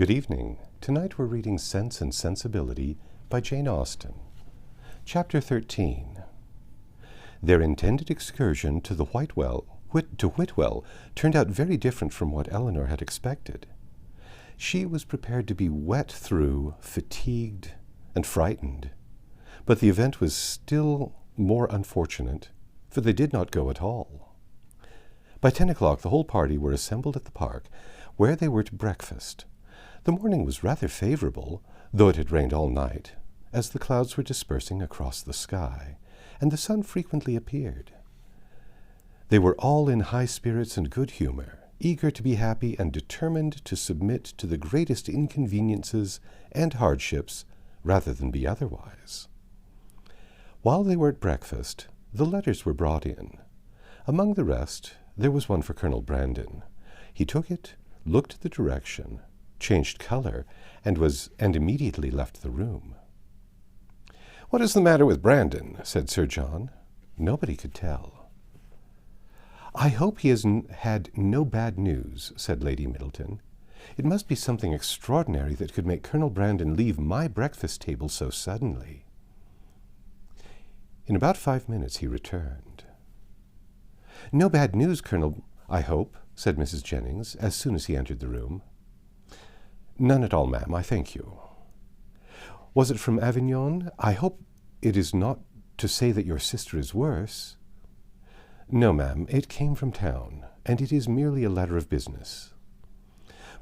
Good evening. Tonight we're reading Sense and Sensibility by Jane Austen. Chapter 13. Their intended excursion to Whitwell turned out very different from what Elinor had expected. She was prepared to be wet through, fatigued, and frightened. But the event was still more unfortunate, for they did not go at all. By 10 o'clock the whole party were assembled at the park, where they were to breakfast. The morning was rather favorable, though it had rained all night, as the clouds were dispersing across the sky, and the sun frequently appeared. They were all in high spirits and good humor, eager to be happy and determined to submit to the greatest inconveniences and hardships rather than be otherwise. While they were at breakfast, the letters were brought in. Among the rest, there was one for Colonel Brandon. He took it, looked at the direction, changed color, and immediately left the room. "What is the matter with Brandon?" said Sir John. Nobody could tell. "I hope he has had no bad news," said Lady Middleton. "It must be something extraordinary that could make Colonel Brandon leave my breakfast table so suddenly." In about 5 minutes he returned. "No bad news, Colonel, I hope," said Mrs. Jennings, as soon as he entered the room. "None at all, ma'am, I thank you." "Was it from Avignon? I hope it is not to say that your sister is worse." "No, ma'am, it came from town, and it is merely a letter of business."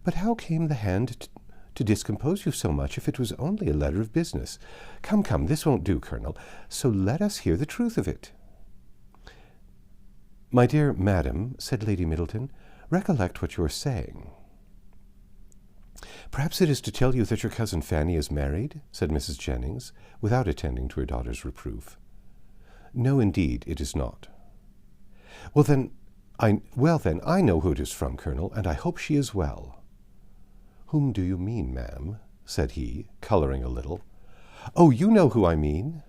"But how came the hand to discompose you so much if it was only a letter of business? Come, this won't do, Colonel, so let us hear the truth of it." "My dear madam," said Lady Middleton, "recollect what you are saying." "Perhaps it is to tell you that your cousin Fanny is married?" said Mrs. Jennings, without attending to her daughter's reproof. "No, indeed, it is not." Well then, I know who it is from, Colonel, and I hope she is well." "Whom do you mean, ma'am?" said he, coloring a little. "Oh, you know who I mean."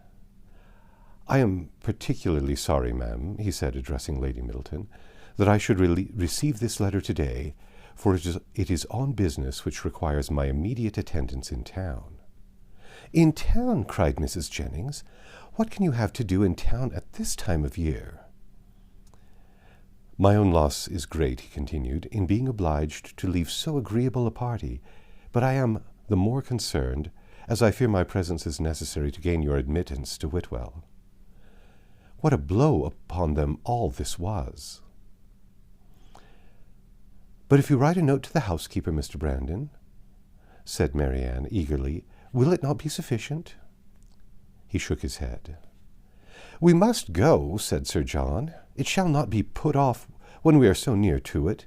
"I am particularly sorry, ma'am," he said, addressing Lady Middleton, "that I should receive this letter today, for it is on business which requires my immediate attendance in town." "In town?" cried Mrs. Jennings. "What can you have to do in town at this time of year?" "My own loss is great," he continued, "in being obliged to leave so agreeable a party, but I am the more concerned, as I fear my presence is necessary to gain your admittance to Whitwell." What a blow upon them all this was! "But if you write a note to the housekeeper, Mr. Brandon," said Marianne eagerly, "will it not be sufficient?" He shook his head. "We must go," said Sir John. "It shall not be put off when we are so near to it.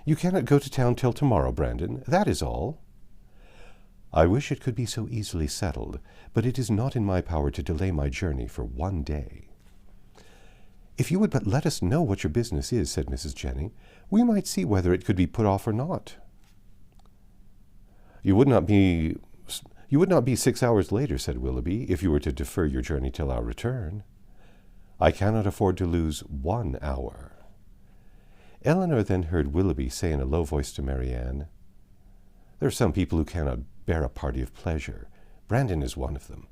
You cannot go to town till tomorrow, Brandon. That is all." "I wish it could be so easily settled, but it is not in my power to delay my journey for 1 day." "If you would but let us know what your business is," said Mrs. Jennings, "we might see whether it could be put off or not." You would not be 6 hours later," said Willoughby, "if you were to defer your journey till our return." "I cannot afford to lose 1 hour." Elinor then heard Willoughby say in a low voice to Marianne, "There are some people who cannot bear a party of pleasure. Brandon is one of them.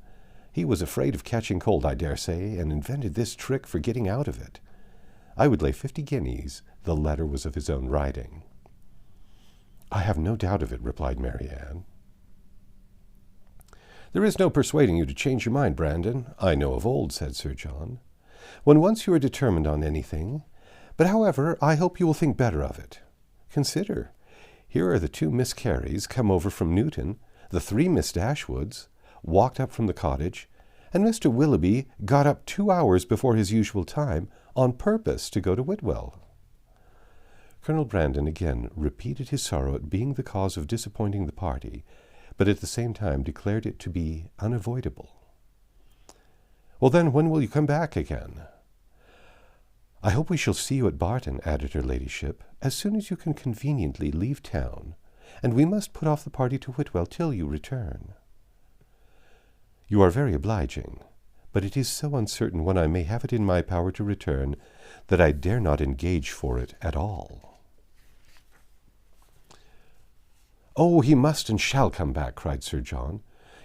He was afraid of catching cold, I dare say, and invented this trick for getting out of it. I would lay 50 guineas the letter was of his own writing." "I have no doubt of it," replied Marianne. "There is no persuading you to change your mind, Brandon, I know of old," said Sir John. "When once you are determined on anything. But, however, I hope you will think better of it. Consider, here are the 2 Miss Careys come over from Newton, the 3 Miss Dashwoods, walked up from the cottage, and Mr. Willoughby got up 2 hours before his usual time on purpose to go to Whitwell." Colonel Brandon again repeated his sorrow at being the cause of disappointing the party, but at the same time declared it to be unavoidable. "Well then, when will you come back again?" "I hope we shall see you at Barton," added her ladyship, "as soon as you can conveniently leave town, and we must put off the party to Whitwell till you return." "You are very obliging, but it is so uncertain when I may have it in my power to return that I dare not engage for it at all." "Oh, he must and shall come back," cried Sir John.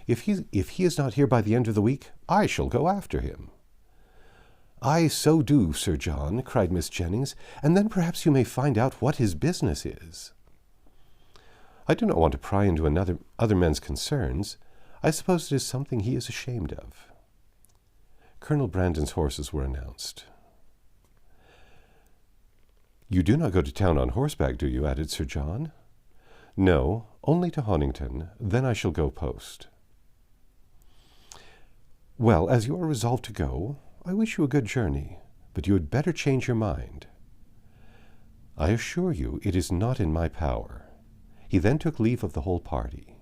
If he is not here by the end of the week, I shall go after him." "Ay, so do, Sir John," cried Miss Jennings, "and then perhaps you may find out what his business is." "I do not want to pry into other men's concerns. I suppose it is something he is ashamed of." Colonel Brandon's horses were announced. "You do not go to town on horseback, do you?" added Sir John. "No, only to Honnington. Then I shall go post." "Well, as you are resolved to go, I wish you a good journey, but you had better change your mind." "I assure you it is not in my power." He then took leave of the whole party.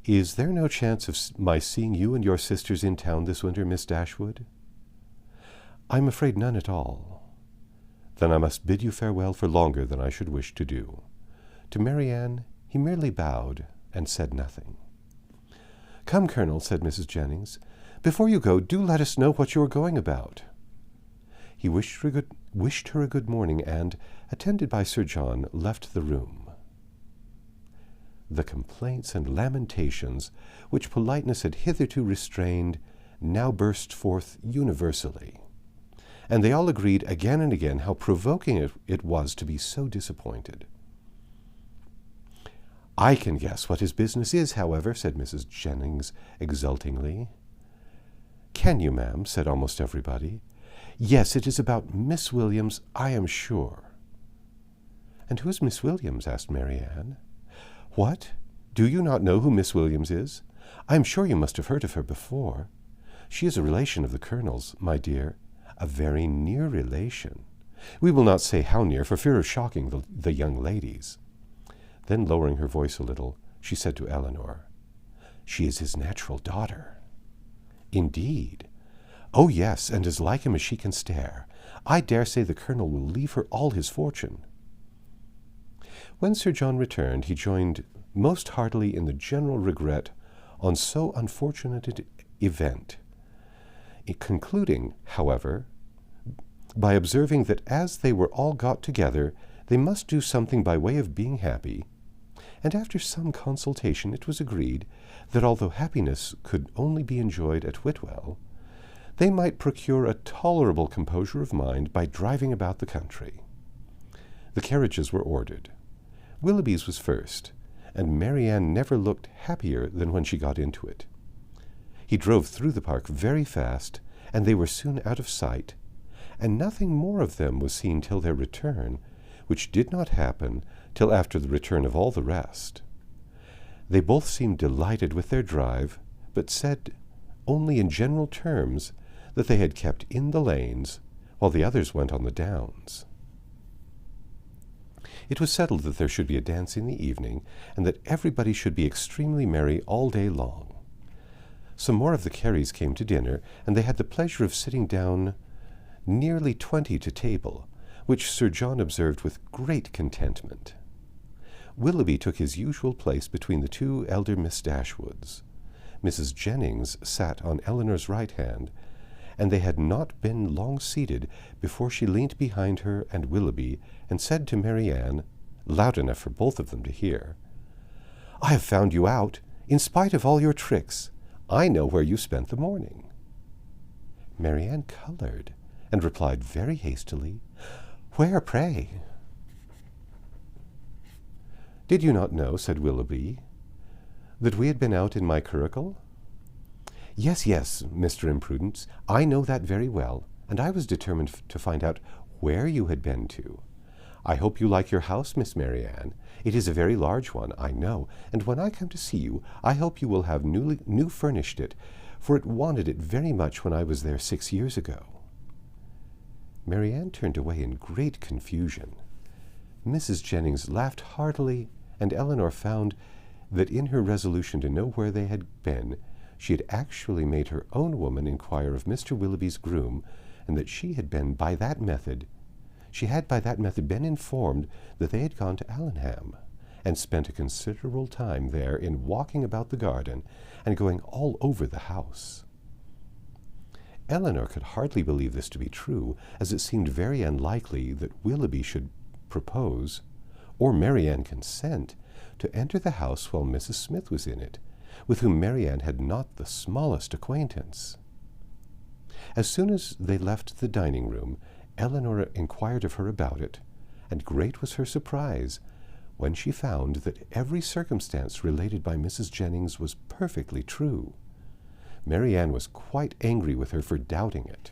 "Is there no chance of my seeing you and your sisters in town this winter, Miss Dashwood?" "I'm afraid none at all." "Then I must bid you farewell for longer than I should wish to do." To Marianne he merely bowed and said nothing. "Come, Colonel," said Mrs. Jennings, "before you go, do let us know what you are going about." He wished her a good morning and, attended by Sir John, left the room. The complaints and lamentations which politeness had hitherto restrained now burst forth universally, and they all agreed again and again how provoking it was to be so disappointed. "I can guess what his business is, however," said Mrs. Jennings exultingly. "Can you, ma'am?" said almost everybody. "Yes, it is about Miss Williams, I am sure." "And who is Miss Williams?" asked Marianne. "What? Do you not know who Miss Williams is? I am sure you must have heard of her before. She is a relation of the Colonel's, my dear, a very near relation. We will not say how near, for fear of shocking the young ladies." Then, lowering her voice a little, she said to Eleanor, "She is his natural daughter." "Indeed?" "Oh, yes, and as like him as she can stare. I dare say the Colonel will leave her all his fortune." When Sir John returned, he joined most heartily in the general regret on so unfortunate an event, concluding, however, by observing that as they were all got together, they must do something by way of being happy, and after some consultation it was agreed that although happiness could only be enjoyed at Whitwell, they might procure a tolerable composure of mind by driving about the country. The carriages were ordered. Willoughby's was first, and Marianne never looked happier than when she got into it. He drove through the park very fast, and they were soon out of sight, and nothing more of them was seen till their return, which did not happen till after the return of all the rest. They both seemed delighted with their drive, but said only in general terms that they had kept in the lanes, while the others went on the downs. It was settled that there should be a dance in the evening, and that everybody should be extremely merry all day long. Some more of the Careys came to dinner, and they had the pleasure of sitting down nearly 20 to table, which Sir John observed with great contentment. Willoughby took his usual place between the two elder Miss Dashwoods. Mrs. Jennings sat on Eleanor's right hand, and they had not been long seated before she leant behind her and Willoughby and said to Marianne, loud enough for both of them to hear, "I have found you out, in spite of all your tricks. I know where you spent the morning." Marianne colored, and replied very hastily, "Where, pray?" "Did you not know," said Willoughby, "that we had been out in my curricle?" Yes, Mr. Imprudence, I know that very well, and I was determined to find out where you had been to. I hope you like your house, Miss Marianne. It is a very large one, I know, and when I come to see you, I hope you will have new furnished it, for it wanted it very much when I was there 6 years ago." Marianne turned away in great confusion. Mrs. Jennings laughed heartily, and Eleanor found that in her resolution to know where they had been, she had actually made her own woman inquire of Mr. Willoughby's groom, and that she had by that method been informed that they had gone to Allenham, and spent a considerable time there in walking about the garden and going all over the house. Eleanor could hardly believe this to be true, as it seemed very unlikely that Willoughby should propose, or Marianne consent, to enter the house while Mrs. Smith was in it, with whom Marianne had not the smallest acquaintance. As soon as they left the dining room, Eleanor inquired of her about it, and great was her surprise when she found that every circumstance related by Mrs. Jennings was perfectly true. Marianne was quite angry with her for doubting it.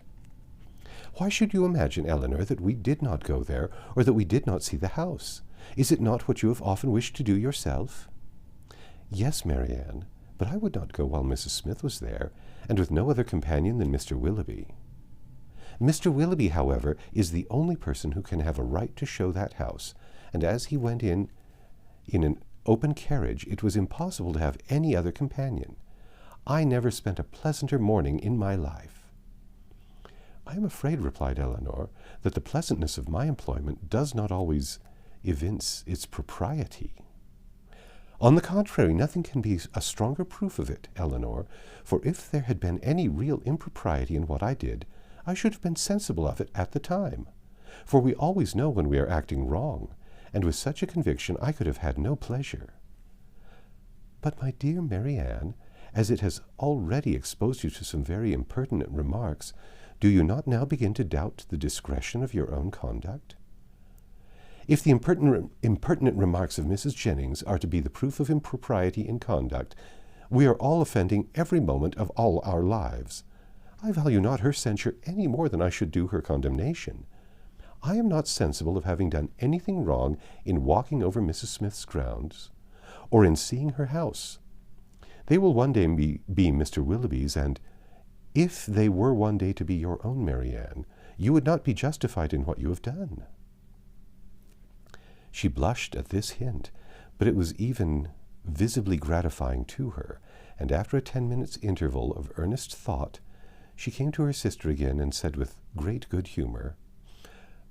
"Why should you imagine, Eleanor, that we did not go there, or that we did not see the house? Is it not what you have often wished to do yourself?" "Yes, Marianne, but I would not go while Mrs. Smith was there, and with no other companion than Mr. Willoughby." "Mr. Willoughby, however, is the only person who can have a right to show that house, and as he went in an open carriage, it was impossible to have any other companion. I never spent a pleasanter morning in my life." "I am afraid," replied Eleanor, "that the pleasantness of my employment does not always evince its propriety." "On the contrary, nothing can be a stronger proof of it, Eleanor, for if there had been any real impropriety in what I did, I should have been sensible of it at the time. For we always know when we are acting wrong, and with such a conviction I could have had no pleasure." "But, my dear Marianne, as it has already exposed you to some very impertinent remarks, do you not now begin to doubt the discretion of your own conduct?" "If the impertinent remarks of Mrs. Jennings are to be the proof of impropriety in conduct, we are all offending every moment of all our lives. I value not her censure any more than I should do her condemnation. I am not sensible of having done anything wrong in walking over Mrs. Smith's grounds, or in seeing her house. They will one day be Mr. Willoughby's, and if they were one day to be your own, Marianne, you would not be justified in what you have done." She blushed at this hint, but it was even visibly gratifying to her, and after a 10-minutes interval of earnest thought, she came to her sister again and said with great good humor,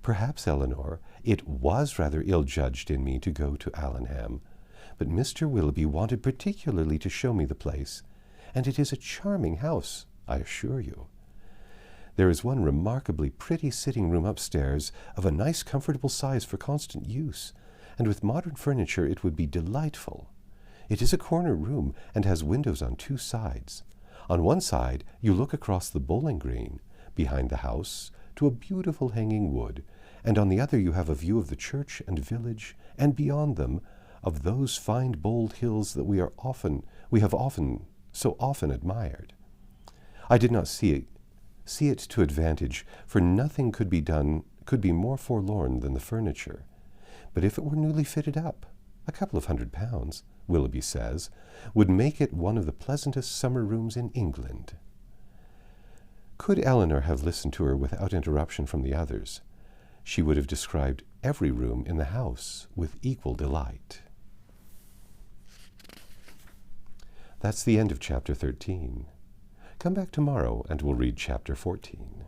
"Perhaps, Eleanor, it was rather ill-judged in me to go to Allenham, but Mr. Willoughby wanted particularly to show me the place, and it is a charming house, I assure you. There is one remarkably pretty sitting-room upstairs, of a nice comfortable size for constant use, and with modern furniture it would be delightful. It is a corner room, and has windows on 2 sides. On one side you look across the bowling green, behind the house, to a beautiful hanging wood, and on the other you have a view of the church and village, and beyond them, of those fine bold hills that we have so often admired. I did not see it to advantage, for nothing could be more forlorn than the furniture. But if it were newly fitted up, a couple of £100, Willoughby says, would make it one of the pleasantest summer rooms in England." Could Eleanor have listened to her without interruption from the others, she would have described every room in the house with equal delight. That's the end of Chapter 13. Come back tomorrow and we'll read Chapter 14.